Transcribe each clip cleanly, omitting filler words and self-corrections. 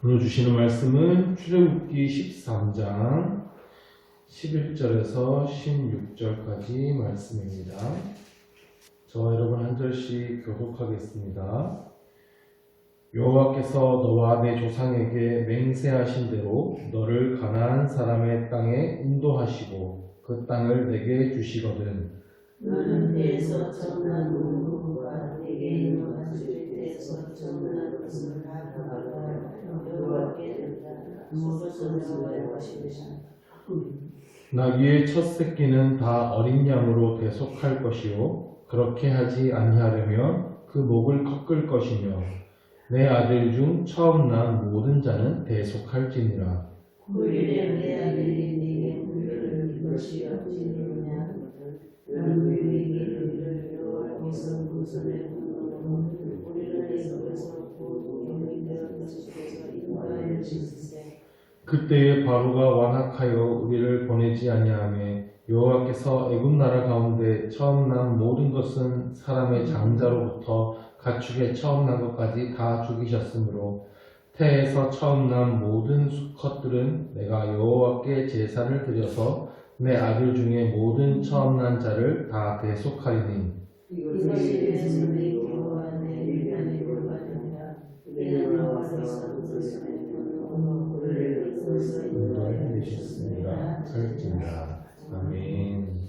오늘 주시는 말씀은 출애굽기 13장 11절에서 16절까지 말씀입니다. 저와 여러분 한 절씩 교독하겠습니다. 여호와께서 너와 내 조상에게 맹세하신 대로 너를 가나안 사람의 땅에 인도하시고 그 땅을 내게 주시거든. 너는 내에서 정난 문과 내게 인도하실 때에서 정난 것을 가져가라. 여호와께 된다. 무엇을 너의 것이니라. 나귀의 첫 새끼는 다 어린 양으로 대속할 것이요 그렇게 하지 아니하려면 그 목을 꺾을 것이며 내 아들 중 처음 난 모든 자는 대속할지니라. 9일에 내 아들이 네게 물을 줄 것이 없지느냐. 너는 위기를 여호와께서 무선에 분노로 우리를 애굽에서 구원하여 주시옵소서. 인도하여 주시세. 그때에 바로가 완악하여 우리를 보내지 아니하며 여호와께서 애굽 나라 가운데 처음 난 모든 것은 사람의 장자로부터 가축의 처음 난 것까지 다 죽이셨으므로 태에서 처음 난 모든 수컷들은 내가 여호와께 제사를 드려서 내 아들 중에 모든 처음 난 자를 다 대속하리니 이것이 내 손에 여호와 내 일간의 골반이라. 이는 여호와께서 무선에 분노로 우리를 애굽에서 인도하여 주셨습니다. 살찌니라. 아멘.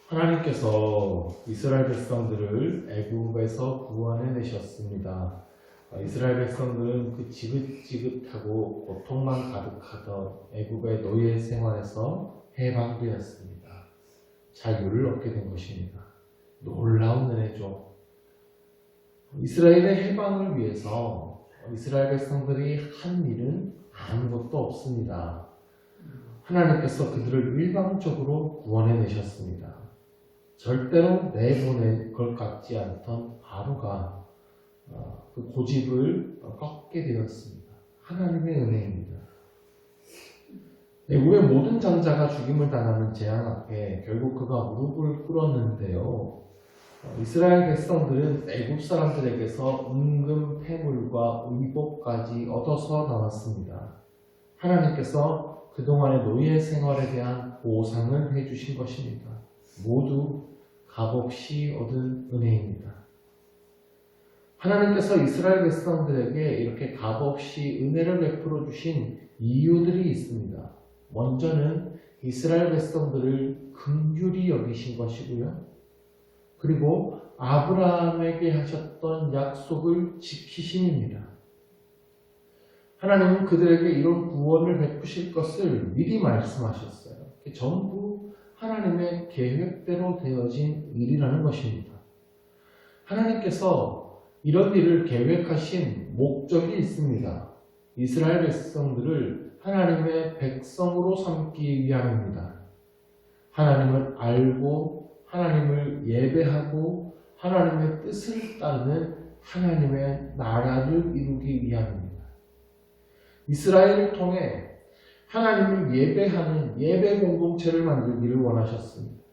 하나님께서 이스라엘 백성들을 애굽에서 구원해내셨습니다. 이스라엘 백성들은 그 지긋지긋하고 고통만 가득하던 애굽의 노예 생활에서 해방되었습니다. 자유를 얻게 된 것입니다. 놀라운 은혜죠. 이스라엘의 해방을 위해서 이스라엘 백성들이 한 일은 아무것도 없습니다. 하나님께서 그들을 일방적으로 구원해내셨습니다. 절대로 내보낼 것 같지 않던 바로가 그 고집을 꺾게 되었습니다. 하나님의 은혜입니다. 애굽의 모든 장자가 죽임을 당하는 재앙 앞에 결국 그가 무릎을 꿇었는데요. 이스라엘 백성들은 애굽 사람들에게서 은금, 패물과 의복까지 얻어서 나왔습니다. 하나님께서 그동안의 노예 생활에 대한 보상을 해주신 것입니다. 모두 값없이 얻은 은혜입니다. 하나님께서 이스라엘 백성들에게 이렇게 값없이 은혜를 베풀어 주신 이유들이 있습니다. 먼저는 이스라엘 백성들을 긍휼히 여기신 것이고요. 그리고 아브라함에게 하셨던 약속을 지키심입니다. 하나님은 그들에게 이런 구원을 베푸실 것을 미리 말씀하셨어요. 전부 하나님의 계획대로 되어진 일이라는 것입니다. 하나님께서 이런 일을 계획하신 목적이 있습니다. 이스라엘 백성들을 하나님의 백성으로 삼기 위함입니다. 하나님을 알고 하나님을 예배하고 하나님의 뜻을 따르는 하나님의 나라를 이루기 위함입니다. 이스라엘을 통해 하나님을 예배하는 예배 공동체를 만들기를 원하셨습니다.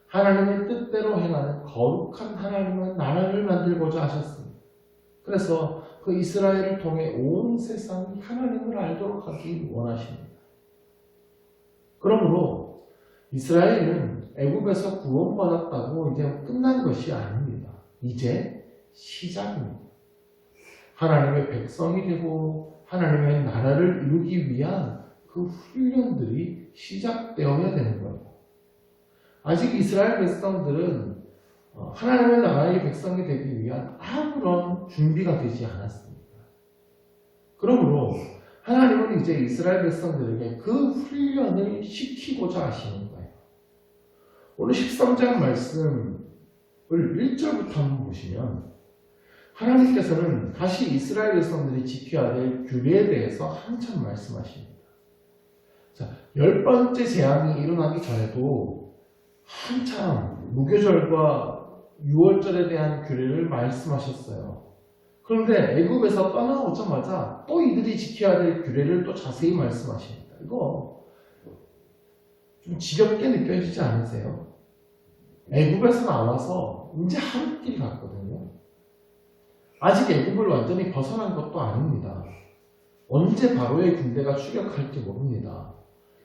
하나님의 뜻대로 행하는 거룩한 하나님의 나라를 만들고자 하셨습니다. 그래서 그 이스라엘을 통해 온 세상이 하나님을 알도록 하기 원하십니다. 그러므로 이스라엘은 애굽에서 구원받았다고 이제 끝난 것이 아닙니다. 이제 시작입니다. 하나님의 백성이 되고 하나님의 나라를 이루기 위한 그 훈련들이 시작되어야 되는 거예요. 아직 이스라엘 백성들은 하나님의 나라의 백성이 되기 위한 아무런 준비가 되지 않았습니다. 그러므로 하나님은 이제 이스라엘 백성들에게 그 훈련을 시키고자 하시는 거예요. 오늘 13장 말씀을 1절부터 한번 보시면 하나님께서는 다시 이스라엘 백성들이 지켜야 될 규례에 대해서 한참 말씀하십니다. 자, 10번째 재앙이 일어나기 전에도 한참 무교절과 유월절에 대한 규례를 말씀하셨어요. 그런데 애굽에서 떠나오자마자 또 이들이 지켜야 될 규례를 또 자세히 말씀하십니다. 이거 좀 지겹게 느껴지지 않으세요? 애굽에서 나와서 이제 하루길 갔거든요. 아직 애굽을 완전히 벗어난 것도 아닙니다. 언제 바로의 군대가 추격할지 모릅니다.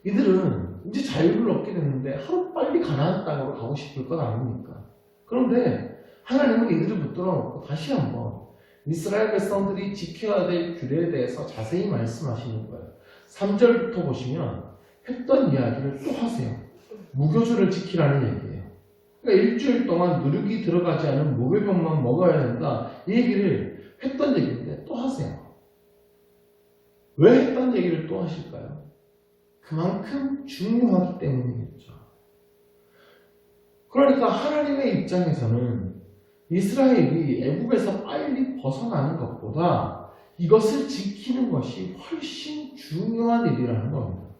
이들은 이제 자유를 얻게 됐는데 하루빨리 가나안 땅으로 가고 싶을 것 아닙니까? 그런데 하나님은 이들을 붙들어 놓고 다시 한번 이스라엘 백성들이 지켜야 될 규례에 대해서 자세히 말씀하시는 거예요. 3절부터 보시면 했던 이야기를 또 하세요. 무교절을 지키라는 얘기예요. 그러니까 일주일 동안 누룩이 들어가지 않은 무교병만 먹어야 된다. 이 얘기를 했던 얘기인데 또 하세요. 왜 했던 얘기를 또 하실까요? 그만큼 중요하기 때문이겠죠. 그러니까 하나님의 입장에서는 이스라엘이 애굽에서 빨리 벗어나는 것보다 이것을 지키는 것이 훨씬 중요한 일이라는 겁니다.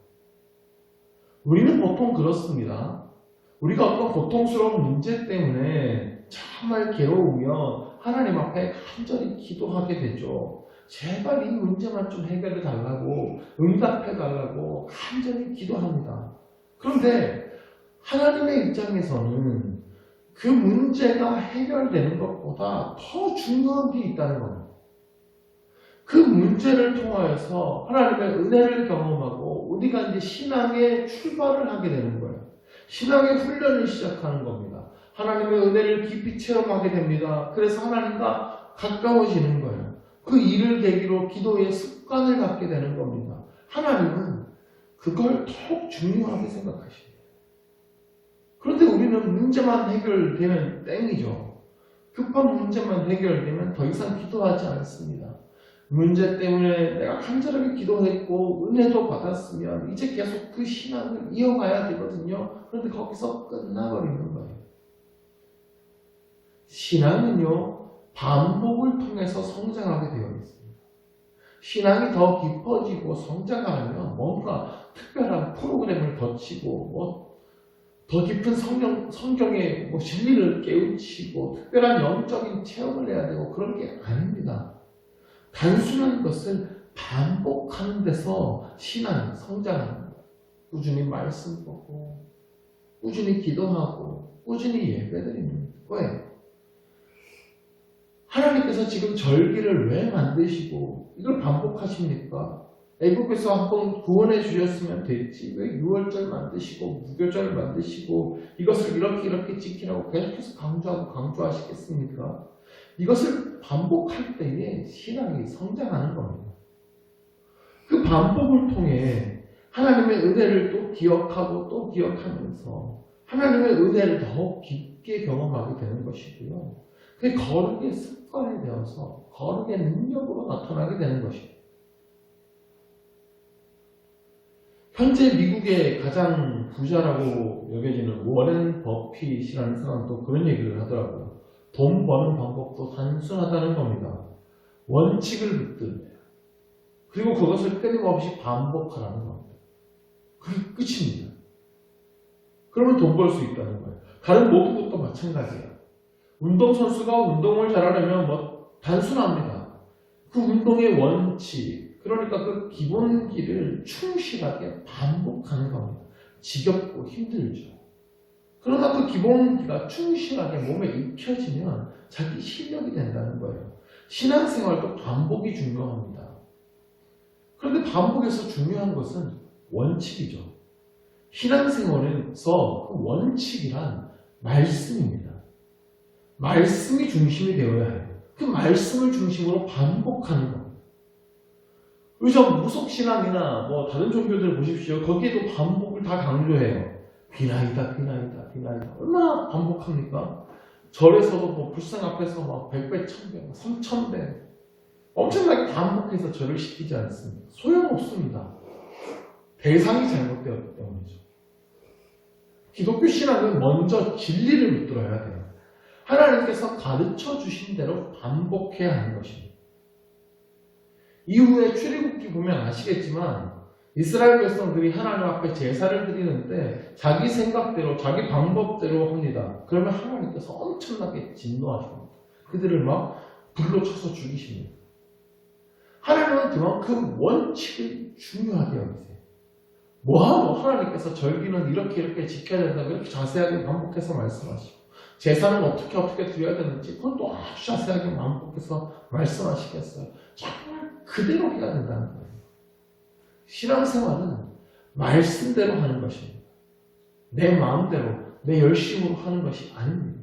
우리는 보통 그렇습니다. 우리가 어떤 고통스러운 문제 때문에 정말 괴로우며 하나님 앞에 간절히 기도하게 되죠. 제발 이 문제만 좀 해결해 달라고, 응답해 달라고 간절히 기도합니다. 그런데 하나님의 입장에서는 그 문제가 해결되는 것보다 더 중요한 게 있다는 겁니다. 그 문제를 통하여서 하나님의 은혜를 경험하고 우리가 이제 신앙의 출발을 하게 되는 거예요. 신앙의 훈련을 시작하는 겁니다. 하나님의 은혜를 깊이 체험하게 됩니다. 그래서 하나님과 가까워지는 거예요. 그 일을 계기로 기도의 습관을 갖게 되는 겁니다. 하나님은 그걸 더욱 중요하게 생각하십니다. 그런데 우리는 문제만 해결되면 땡이죠. 급한 문제만 해결되면 더 이상 기도하지 않습니다. 문제 때문에 내가 간절하게 기도했고 은혜도 받았으면 이제 계속 그 신앙을 이어가야 되거든요. 그런데 거기서 끝나버리는 거예요. 신앙은요, 반복을 통해서 성장하게 되어 있습니다. 신앙이 더 깊어지고 성장하려면 뭔가 특별한 프로그램을 거치고 더 깊은 성경의 진리를 깨우치고 특별한 영적인 체험을 해야 되고 그런 게 아닙니다. 단순한 것을 반복하는 데서 신앙이 성장합니다. 꾸준히 말씀 보고 꾸준히 기도하고 꾸준히 예배드리는 거예요. 하나님께서 지금 절기를 왜 만드시고 이걸 반복하십니까? 애국에서 한번 구원해 주셨으면 됐지. 왜 6월절 만드시고 무교절 만드시고 이것을 이렇게 지키라고 계속해서 강조하시겠습니까? 이것을 반복할 때에 신앙이 성장하는 겁니다. 그 반복을 통해 하나님의 은혜를 또 기억하고 또 기억하면서 하나님의 은혜를 더 깊게 경험하게 되는 것이고요. 그게 거룩의 습관이 되어서 거룩의 능력으로 나타나게 되는 것입니다. 현재 미국의 가장 부자라고 여겨지는 워렌 버핏이라는 사람도 그런 얘기를 하더라고요. 돈 버는 방법도 단순하다는 겁니다. 원칙을 붙들래요. 그리고 그것을 끊임없이 반복하라는 겁니다. 그게 끝입니다. 그러면 돈 벌 수 있다는 거예요. 다른 모든 것도 마찬가지예요. 운동선수가 운동을 잘하려면 단순합니다. 그 운동의 원칙, 그러니까 그 기본기를 충실하게 반복하는 겁니다. 지겹고 힘들죠. 그러나 그 기본기가 충실하게 몸에 익혀지면 자기 실력이 된다는 거예요. 신앙생활도 반복이 중요합니다. 그런데 반복에서 중요한 것은 원칙이죠. 신앙생활에서 그 원칙이란 말씀입니다. 말씀이 중심이 되어야 해요. 그 말씀을 중심으로 반복하는 겁니다. 의저 무속신앙이나 다른 종교들 보십시오. 거기에도 반복을 다 강조해요. 비나이다. 얼마나 반복합니까? 절에서도 불상 앞에서 100배, 1000배, 3000배 엄청나게 반복해서 절을 시키지 않습니다. 소용없습니다. 대상이 잘못되었기 때문이죠. 기독교 신앙은 먼저 진리를 붙들어야 돼요. 하나님께서 가르쳐 주신 대로 반복해야 하는 것입니다. 이후에 출애굽기 보면 아시겠지만 이스라엘 백성들이 하나님 앞에 제사를 드리는데 자기 생각대로 자기 방법대로 합니다. 그러면 하나님께서 엄청나게 진노하십니다. 그들을 불로 쳐서 죽이십니다. 하나님은 그만큼 원칙을 중요하게 여기세요. 하나님께서 절기는 이렇게 지켜야 된다고 이렇게 자세하게 반복해서 말씀하시고 제사는 어떻게 드려야 되는지 그건 또 아주 자세하게 마음속에서 말씀하시겠어요. 정말 그대로 해야 된다는 거예요. 신앙생활은 말씀대로 하는 것입니다. 내 마음대로, 내 열심으로 하는 것이 아닙니다.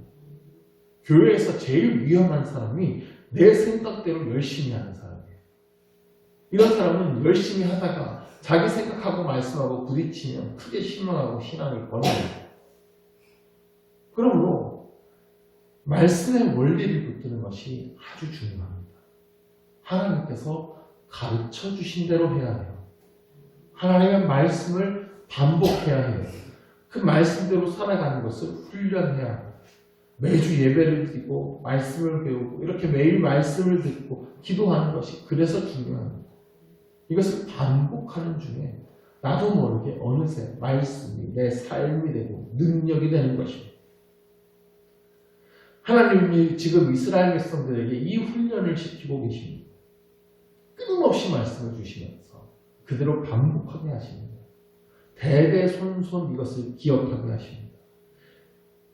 교회에서 제일 위험한 사람이 내 생각대로 열심히 하는 사람이에요. 이런 사람은 열심히 하다가 자기 생각하고 말씀하고 부딪히면 크게 실망하고 신앙이 버려요. 그러므로 말씀의 원리를 붙드는 것이 아주 중요합니다. 하나님께서 가르쳐 주신 대로 해야 해요. 하나님의 말씀을 반복해야 해요. 그 말씀대로 살아가는 것을 훈련해야 해요. 매주 예배를 드리고 말씀을 배우고 이렇게 매일 말씀을 듣고 기도하는 것이 그래서 중요합니다. 이것을 반복하는 중에 나도 모르게 어느새 말씀이 내 삶이 되고 능력이 되는 것입니다. 하나님이 지금 이스라엘 백성들에게 이 훈련을 시키고 계십니다. 끊임없이 말씀을 주시면서 그대로 반복하게 하십니다. 대대손손 이것을 기억하게 하십니다.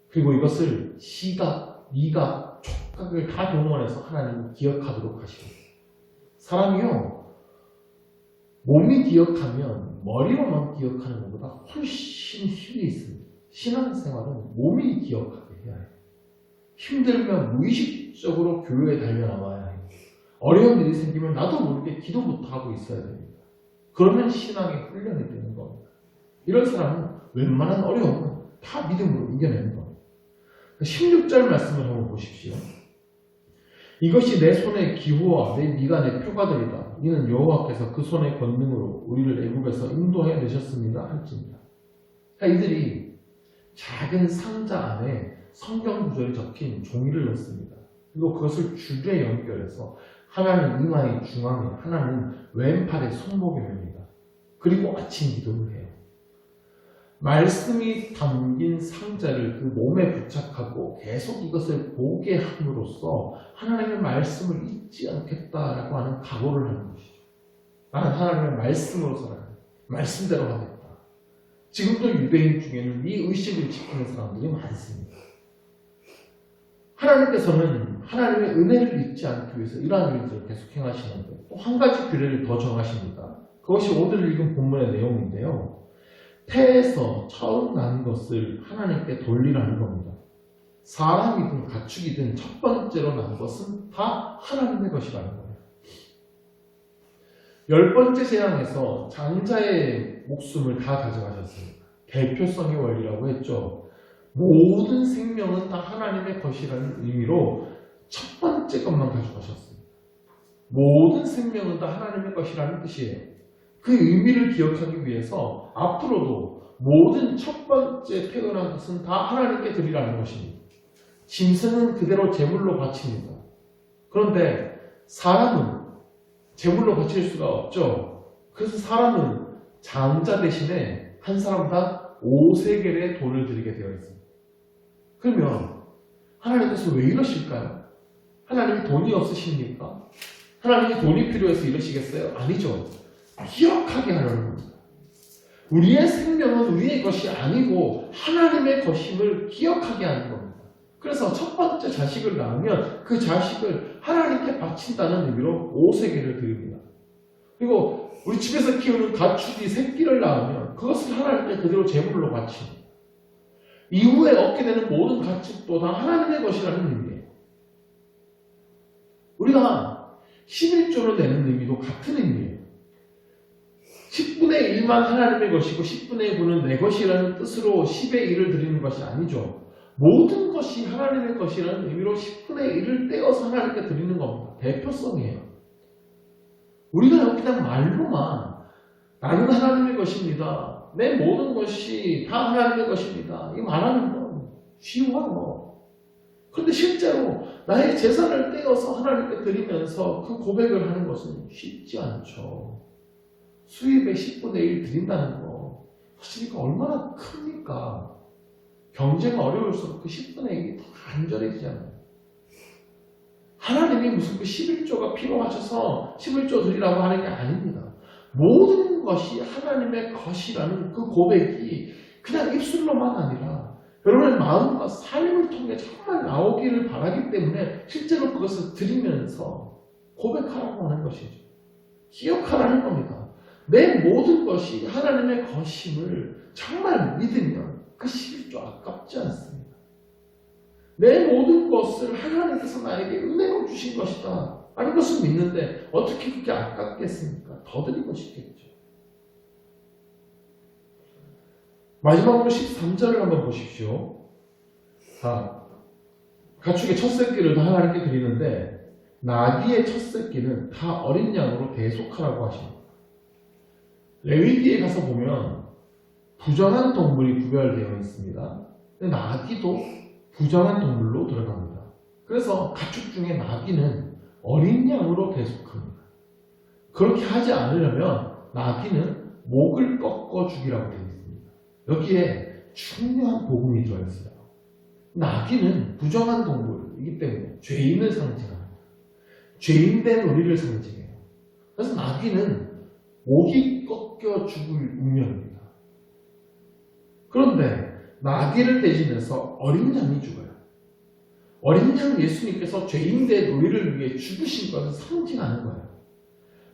그리고 이것을 시각, 미각, 촉각을 다 동원해서 하나님을 기억하도록 하십니다. 사람이요, 몸이 기억하면 머리로만 기억하는 것보다 훨씬 힘이 있습니다. 신앙생활은 몸이 기억하게 해야 해요. 힘들면 무의식적으로 교회에 달려나와야 해요. 어려운 일이 생기면 나도 모르게 기도부터 하고 있어야 됩니다. 그러면 신앙의 훈련이 되는 겁니다. 이런 사람은 웬만한 어려움은 다 믿음으로 이겨내는 겁니다. 16절 말씀을 한번 보십시오. 이것이 내 손의 기호와 내 미간의 표가들이다. 이는 여호와께서 그 손의 권능으로 우리를 애굽에서 인도해 내셨습니다. 할지니라. 이들이 작은 상자 안에 성경 구절이 적힌 종이를 넣습니다. 그리고 그것을 줄에 연결해서 하나는 이마의 중앙에, 하나는 왼팔의 손목에 맵니다. 그리고 아침 기도를 해요. 말씀이 담긴 상자를 그 몸에 부착하고 계속 이것을 보게 함으로써 하나님의 말씀을 잊지 않겠다라고 하는 각오를 하는 것이죠. 나는 하나님의 말씀으로 살아가겠다. 말씀대로 하겠다. 지금도 유대인 중에는 이 의식을 지키는 사람들이 많습니다. 하나님께서는 하나님의 은혜를 잊지 않기 위해서 이러한 일들을 계속 행하시는데 또 한 가지 규례를 더 정하십니다. 그것이 오늘 읽은 본문의 내용인데요. 태에서 처음 난 것을 하나님께 돌리라는 겁니다. 사람이든 가축이든 첫 번째로 난 것은 다 하나님의 것이라는 거예요. 10번째 재앙에서 장자의 목숨을 다 가져가셨습니다. 대표성의 원리라고 했죠. 모든 생명은 다 하나님의 것이라는 의미로 첫 번째 것만 가져가셨습니다. 모든 생명은 다 하나님의 것이라는 뜻이에요. 그 의미를 기억하기 위해서 앞으로도 모든 첫 번째 태어난 것은 다 하나님께 드리라는 것입니다. 짐승은 그대로 제물로 바칩니다. 그런데 사람은 제물로 바칠 수가 없죠. 그래서 사람은 장자 대신에 한 사람당 5세겔의 돈을 드리게 되어 있습니다. 그러면 하나님께서 왜 이러실까요? 하나님이 돈이 없으십니까? 하나님이 돈이 필요해서 이러시겠어요? 아니죠. 기억하게 하려는 겁니다. 우리의 생명은 우리의 것이 아니고 하나님의 것임을 기억하게 하는 겁니다. 그래서 첫 번째 자식을 낳으면 그 자식을 하나님께 바친다는 의미로 5세겔을 드립니다. 그리고 우리 집에서 키우는 가축이 새끼를 낳으면 그것을 하나님께 그대로 제물로 바칩니다. 이후에 얻게 되는 모든 가축도 다 하나님의 것이라는 의미예요. 우리가 11조를 내는 의미도 같은 의미예요. 10분의 1만 하나님의 것이고 10분의 9는 내 것이라는 뜻으로 10의 1을 드리는 것이 아니죠. 모든 것이 하나님의 것이라는 의미로 10분의 1을 떼어서 하나님께 드리는 겁니다. 대표성이에요. 우리가 그냥 말로만 나는 하나님의 것입니다. 내 모든 것이 다 하나님의 것입니다. 이 말하는 건 쉬워요. 그런데 실제로 나의 재산을 떼어서 하나님께 드리면서 그 고백을 하는 것은 쉽지 않죠. 수입의 10분의 1 드린다는 거 사실 이거 얼마나 큽니까? 경제가 어려울수록 그 10분의 1이 더 간절해지잖아요. 하나님이 무슨 그 11조가 필요하셔서 11조 드리라고 하는 게 아닙니다. 모든 것이 하나님의 것이라는 그 고백이 그냥 입술로만 아니라 여러분의 마음과 삶을 통해 정말 나오기를 바라기 때문에 실제로 그것을 드리면서 고백하라고 하는 것이죠. 기억하라는 겁니다. 내 모든 것이 하나님의 것임을 정말 믿으면 그 11조 아깝지 않습니다. 내 모든 것을 하나님께서 나에게 은혜로 주신 것이다 라는 것을 믿는데 어떻게 그게 아깝겠습니까? 더 드리고 싶겠죠. 마지막으로 13절을 한번 보십시오. 가축의 첫 새끼를 다 하나님께 드리는데 나귀의 첫 새끼는 다 어린 양으로 대속하라고 하십니다. 레위기에 가서 보면 부정한 동물이 구별되어 있습니다. 근데 나귀도 부정한 동물로 들어갑니다. 그래서 가축 중에 나귀는 어린 양으로 대속합니다. 그렇게 하지 않으려면 나귀는 목을 꺾어 죽이라고 되어 있습니다. 여기에 중요한 복음이 들어있어요. 나귀는 부정한 동물이기 때문에 죄인을 상징합니다. 죄인된 우리를 상징해요. 그래서 나귀는 목이 꺾여 죽을 운명입니다. 그런데 나귀를 대신해서 어린 양이 죽어요. 어린 양 예수님께서 죄인된 우리를 위해 죽으신 것을 상징하는 거예요.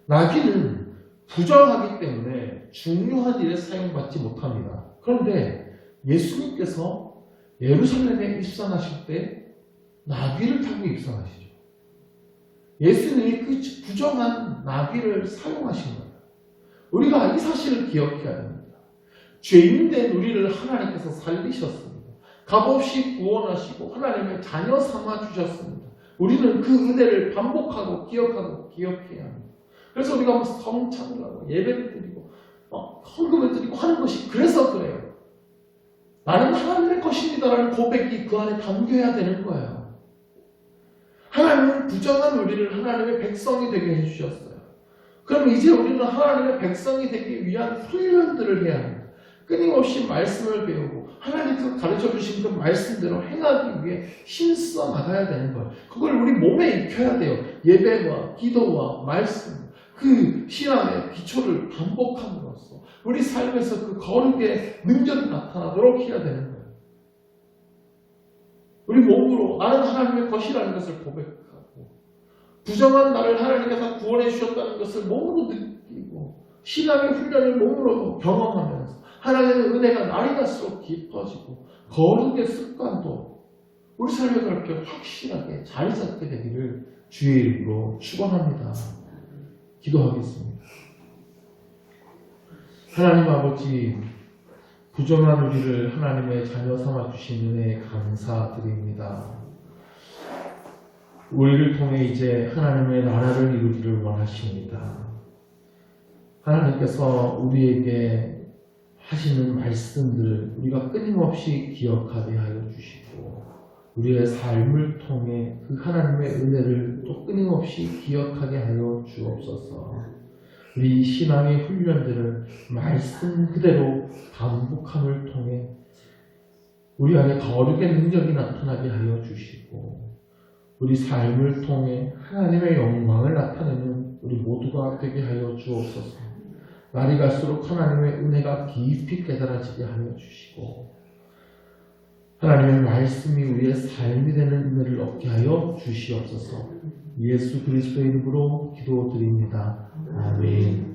나귀는 부정하기 때문에 중요한 일에 사용받지 못합니다. 그런데 예수님께서 예루살렘에 입성하실 때 나귀를 타고 입성하시죠. 예수님이 그 부정한 나귀를 사용하신 거예요. 우리가 이 사실을 기억해야 됩니다. 죄인된 우리를 하나님께서 살리셨습니다. 값없이 구원하시고 하나님의 자녀 삼아 주셨습니다. 우리는 그 은혜를 반복하고 기억하고 기억해야 합니다. 그래서 우리가 성찬을 하고 예배를 드리고 헌금을 드리고 하는 것이 그래서 그래요. 나는 하나님의 것입니다라는 고백이 그 안에 담겨야 되는 거예요. 하나님은 부정한 우리를 하나님의 백성이 되게 해주셨어요. 그럼 이제 우리는 하나님의 백성이 되기 위한 훈련들을 해야 합니다. 끊임없이 말씀을 배우고 하나님께서 가르쳐주신 그 말씀대로 행하기 위해 힘써 나가야 되는 거예요. 그걸 우리 몸에 익혀야 돼요. 예배와 기도와 말씀, 그 신앙의 기초를 반복함으로써 우리 삶에서 그 거룩의 능력이 나타나도록 해야 되는 거예요. 우리 몸으로 나는 하나님의 것이라는 것을 고백하고 부정한 나를 하나님께서 구원해 주셨다는 것을 몸으로 느끼고 신앙의 훈련을 몸으로 경험하면서 하나님의 은혜가 날이 갈수록 깊어지고 거룩의 습관도 우리 삶에 그렇게 확실하게 자리 잡게 되기를 주의 이름으로 축원합니다. 기도하겠습니다. 하나님 아버지, 부정한 우리를 하나님의 자녀 삼아 주신 은혜에 감사드립니다. 우리를 통해 이제 하나님의 나라를 이루기를 원하십니다. 하나님께서 우리에게 하시는 말씀들을 우리가 끊임없이 기억하게 하여 주시고 우리의 삶을 통해 그 하나님의 은혜를 또 끊임없이 기억하게 하여 주옵소서. 우리 신앙의 훈련들을 말씀 그대로 반복함을 통해 우리 안에 거룩의 능력이 나타나게 하여 주시고 우리 삶을 통해 하나님의 영광을 나타내는 우리 모두가 되게 하여 주옵소서. 날이 갈수록 하나님의 은혜가 깊이 깨달아지게 하여 주시고 하나님의 말씀이 우리의 삶이 되는 은혜를 얻게 하여 주시옵소서. 예수 그리스도의 이름으로 기도드립니다. 아멘.